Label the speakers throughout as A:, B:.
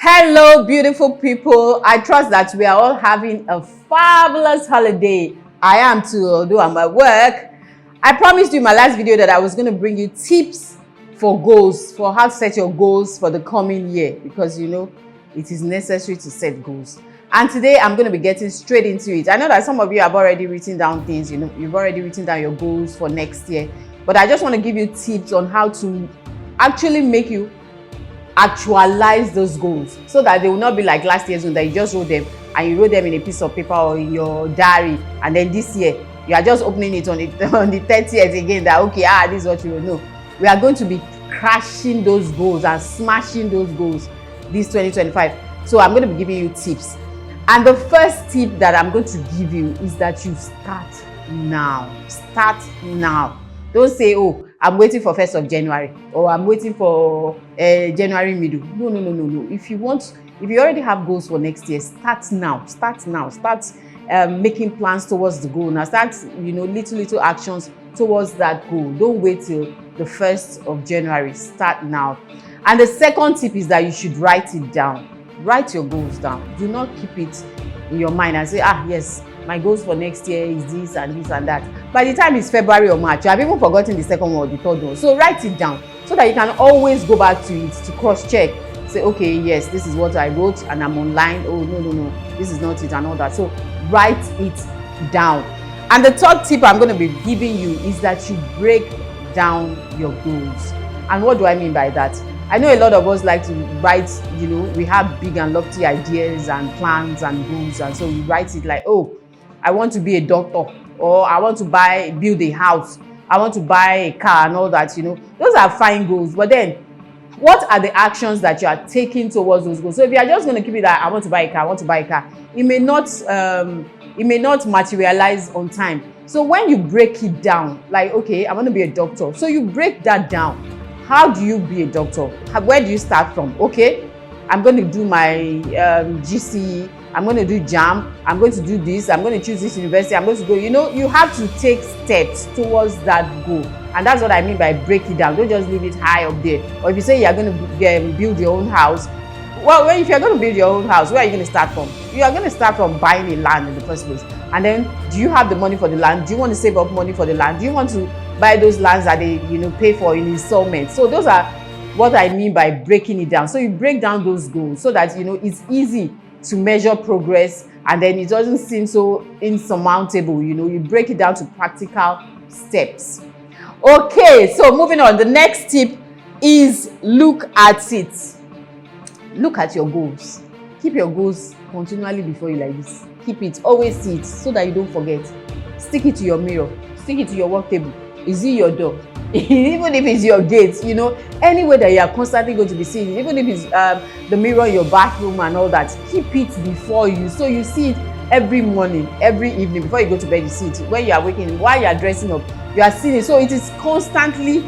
A: Hello, beautiful people. I trust that we are all having a fabulous holiday. I am too, although I'm at work. I promised you in my last video that I was going to bring you tips for goals, for how to set your goals for the coming year, because it is necessary to set goals. And today I'm going to be getting straight into it. I know that some of you have already written down things, you've already written down your goals for next year, but I just want to give you tips on how to actually make you actualize those goals so that they will not be like last year's one that you just wrote them and you wrote them in a piece of paper or in your diary, and then this year you are just opening it on the 30th again that this is what you will know. We are going to be crashing those goals and smashing those goals this 2025. So I'm going to be giving you tips, and the first tip that I'm going to give you is that you start now. Start now. Don't say, oh, I'm waiting for 1st of January or I'm waiting for January middle. No. If you already have goals for next year, start now. Start making plans towards the goal. Now start, little actions towards that goal. Don't wait till the 1st of January. Start now. And the second tip is that you should write it down. Write your goals down. Do not keep it in your mind and say, yes, my goals for next year is this and this and that. By the time it's February or March, you have even forgotten the second one or the third one. So write it down so that you can always go back to it to cross-check. Say, okay, yes, this is what I wrote and I'm online. Oh, no, this is not it and all that. So write it down. And the third tip I'm going to be giving you is that you break down your goals. And what do I mean by that? I know a lot of us like to write, we have big and lofty ideas and plans and goals. And so we write it like, oh, I want to be a doctor, or I want to build a house, I want to buy a car and all that, Those are fine goals. But then, what are the actions that you are taking towards those goals? So if you are just going to keep it that I want to buy a car, it may not materialize on time. So when you break it down, like, okay, I want to be a doctor. So you break that down. How do you be a doctor? Where do you start from? Okay, I'm going to do my GCE. I'm going to do JAM, I'm going to do this, I'm going to choose this university, I'm going to go, you have to take steps towards that goal. And that's what I mean by break it down. Don't just leave it high up there. Or if you say you're going to build your own house, well, if you're going to build your own house, where are you going to start from? You are going to start from buying a land in the first place. And then, do you have the money for the land? Do you want to save up money for the land? Do you want to buy those lands that they, pay for in installments? So those are what I mean by breaking it down. So you break down those goals so that, it's easy to measure progress, and then it doesn't seem so insurmountable. You break it down to practical steps. Okay, so moving on. The next tip is look at it. Look at your goals. Keep your goals continually before you like this. Keep it, always see it so that you don't forget. Stick it to your mirror, stick it to your work table. Is it your door? Even if it's your gate, anywhere that you are constantly going to be seeing, even if it's the mirror in your bathroom and all that, keep it before you, so you see it every morning, every evening. Before you go to bed, you see it. When you are waking, while you are dressing up, you are seeing it. So it is constantly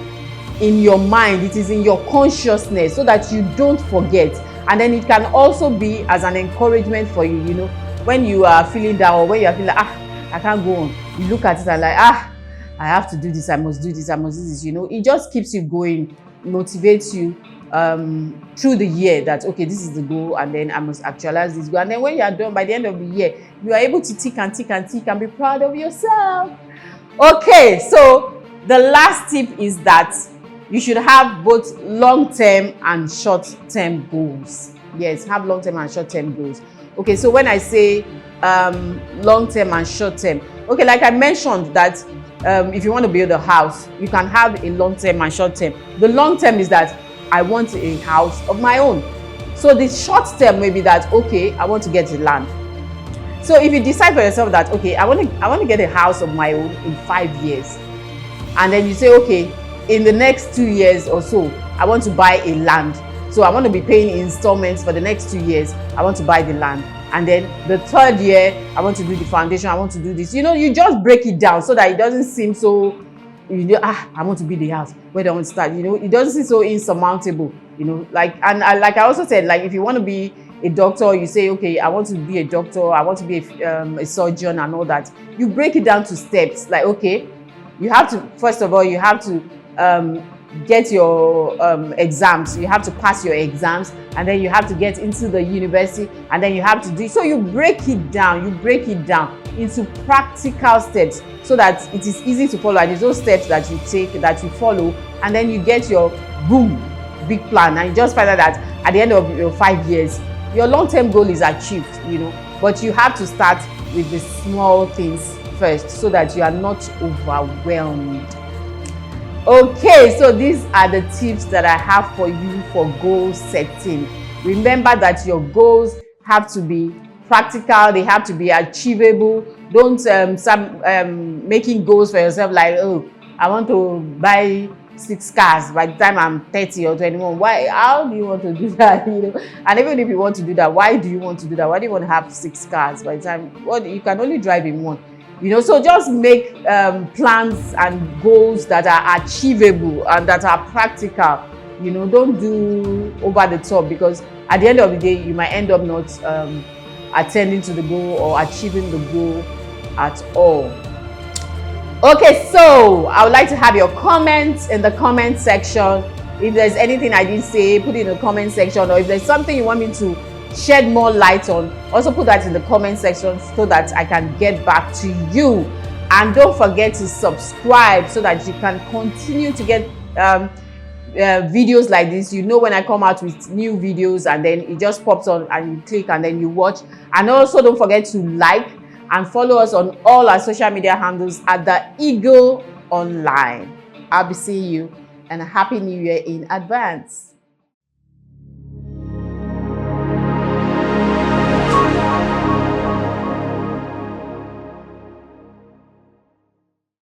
A: in your mind, it is in your consciousness, so that you don't forget. And then it can also be as an encouragement for you, when you are feeling down, or when you are feeling like, I can't go on, you look at it and like, I have to do this, I must do this, I must do this, It just keeps you going, motivates you through the year that, okay, this is the goal, and then I must actualize this goal. And then when you are done, by the end of the year, you are able to tick and tick and tick and be proud of yourself. Okay, so the last tip is that you should have both long-term and short-term goals. Yes, have long-term and short-term goals. Okay, so when I say long-term and short-term, okay, like I mentioned that if you want to build a house, you can have a long-term and short-term. The long-term is that I want a house of my own. So the short-term may be that, okay, I want to get a land. So if you decide for yourself that, okay, I want to get a house of my own in 5 years, and then you say, okay, in the next 2 years or so, I want to buy a land. So I want to be paying installments for the next 2 years. I want to buy the land. And then the third year, I want to do the foundation, I want to do this. You just break it down so that it doesn't seem so, I want to build the house. Where do I want to start? It doesn't seem so insurmountable, like I also said, like if you want to be a doctor, you say, okay, I want to be a doctor, I want to be a surgeon and all that. You break it down to steps. Like, okay, you have to, first of all, you have to get your exams. You have to pass your exams, and then you have to get into the university, and then you have to do. So you break it down. You break it down into practical steps so that it is easy to follow. And there's those steps that you take, that you follow, and then you get your boom big plan, and you just find out that at the end of your 5 years, your long-term goal is achieved. But you have to start with the small things first so that you are not overwhelmed. Okay, so these are the tips that I have for you for goal setting. Remember that your goals have to be practical, they have to be achievable. Don't start making goals for yourself like, oh, I want to buy 6 cars by the time I'm 30 or 21. Why? How do you want to do that? And even if you want to do that, why do you want to do that? Why do you want to have 6 cars by the time? Well, you can only drive in one. So just make plans and goals that are achievable and that are practical. Don't do over the top, because at the end of the day, you might end up not attending to the goal or achieving the goal at all. Okay, so I would like to have your comments in the comment section. If there's anything I didn't say, put it in the comment section, or if there's something you want me to shed more light on, also put that in the comment section so that I can get back to you. And don't forget to subscribe so that you can continue to get videos like this. When I come out with new videos, and then it just pops on and you click and then you watch. And also don't forget to like and follow us on all our social media handles at The Eagle Online. I'll be seeing you, and a happy new year in advance.